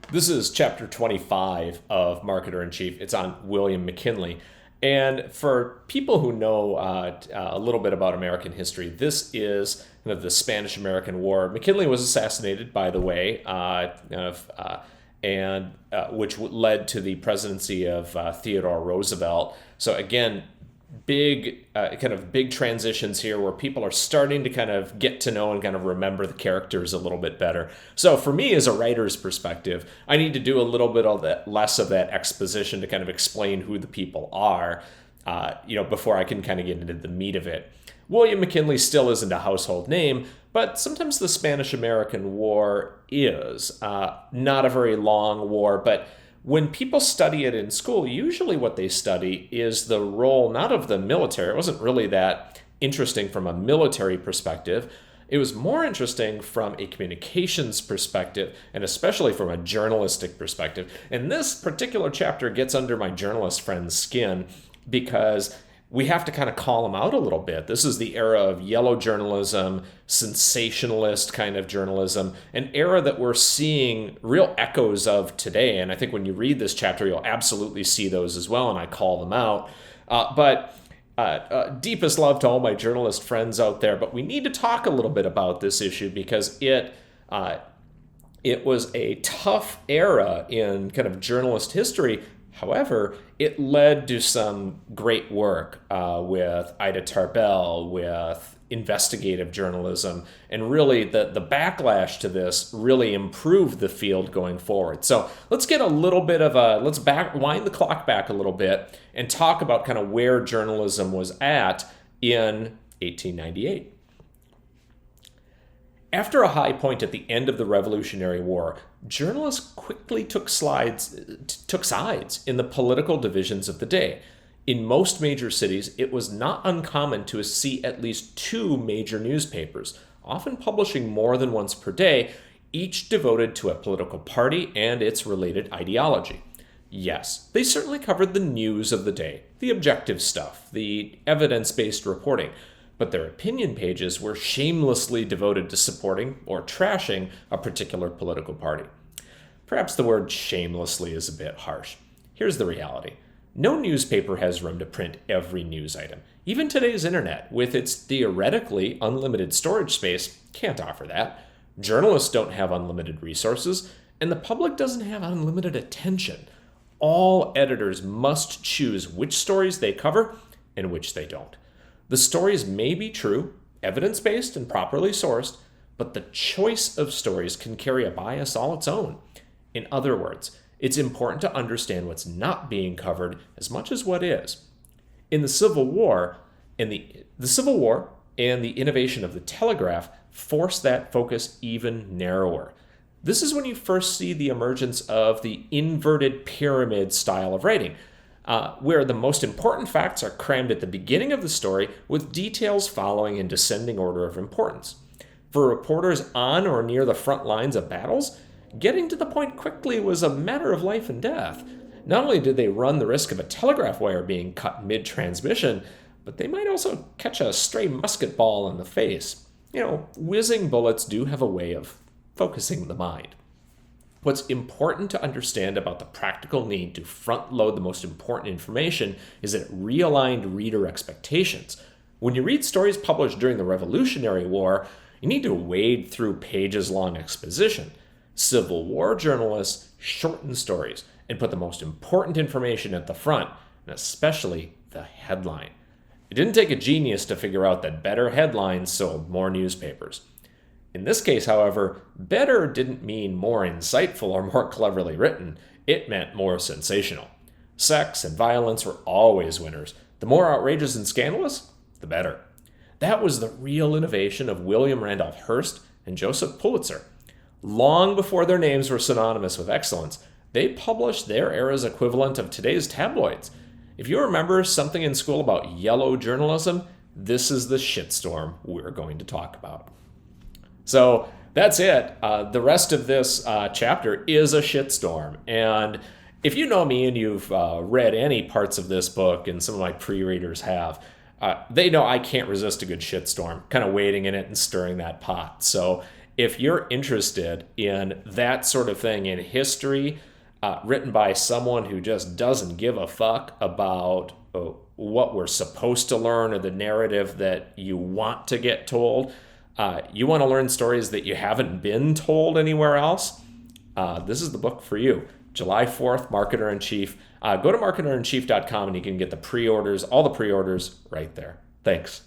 This is chapter 25 of Marketer in Chief. It's on William McKinley. And for people who know a little bit about American history, this is kind of the Spanish-American War. McKinley was assassinated, by the way, which led to the presidency of Theodore Roosevelt. So again, big transitions here where people are starting to kind of get to know and kind of remember the characters a little bit better. So for me, as a writer's perspective, I need to do a little bit of that, less of that exposition to kind of explain who the people are, before I can kind of get into the meat of it. William McKinley still isn't a household name, but sometimes the Spanish-American War is. Not a very long war, but when people study it in school, usually what they study is the role not of the military. It wasn't really that interesting from a military perspective. It was more interesting from a communications perspective, and especially from a journalistic perspective. And this particular chapter gets under my journalist friend's skin because we have to kind of call them out a little bit. This is the era of yellow journalism, sensationalist kind of journalism, an era that we're seeing real echoes of today. And I think when you read this chapter, you'll absolutely see those as well, and I call them out. Deepest love to all my journalist friends out there, but we need to talk a little bit about this issue because it was a tough era in kind of journalist history. However, it led to some great work with Ida Tarbell, with investigative journalism, and really the backlash to this really improved the field going forward. So let's get a little bit of wind the clock back a little bit and talk about kind of where journalism was at in 1898. After a high point at the end of the Revolutionary War, journalists quickly took sides in the political divisions of the day. In most major cities, it was not uncommon to see at least two major newspapers, often publishing more than once per day, each devoted to a political party and its related ideology. Yes, they certainly covered the news of the day, the objective stuff, the evidence-based reporting, but their opinion pages were shamelessly devoted to supporting or trashing a particular political party. Perhaps the word shamelessly is a bit harsh. Here's the reality. No newspaper has room to print every news item. Even today's internet, with its theoretically unlimited storage space, can't offer that. Journalists don't have unlimited resources, and the public doesn't have unlimited attention. All editors must choose which stories they cover and which they don't. The stories may be true, evidence-based, and properly sourced, but the choice of stories can carry a bias all its own. In other words, it's important to understand what's not being covered as much as what is. In the Civil War, and the innovation of the telegraph forced that focus even narrower. This is when you first see the emergence of the inverted pyramid style of writing, where the most important facts are crammed at the beginning of the story with details following in descending order of importance. For reporters on or near the front lines of battles, getting to the point quickly was a matter of life and death. Not only did they run the risk of a telegraph wire being cut mid-transmission, but they might also catch a stray musket ball in the face. Whizzing bullets do have a way of focusing the mind. What's important to understand about the practical need to front-load the most important information is that it realigned reader expectations. When you read stories published during the Revolutionary War, you need to wade through pages-long exposition. Civil War journalists shorten stories and put the most important information at the front, and especially the headline. It didn't take a genius to figure out that better headlines sold more newspapers. In this case, however, better didn't mean more insightful or more cleverly written. It meant more sensational. Sex and violence were always winners. The more outrageous and scandalous, the better. That was the real innovation of William Randolph Hearst and Joseph Pulitzer. Long before their names were synonymous with excellence, they published their era's equivalent of today's tabloids. If you remember something in school about yellow journalism, this is the shitstorm we're going to talk about. So that's it. The rest of this chapter is a shitstorm. And if you know me and you've read any parts of this book, and some of my pre-readers have, they know I can't resist a good shitstorm, kind of wading in it and stirring that pot. So if you're interested in that sort of thing in history, written by someone who just doesn't give a fuck about what we're supposed to learn or the narrative that you want to get told, you want to learn stories that you haven't been told anywhere else, this is the book for you. July 4th, Marketer in Chief. Go to marketerinchief.com and you can get the pre-orders, all the pre-orders right there. Thanks.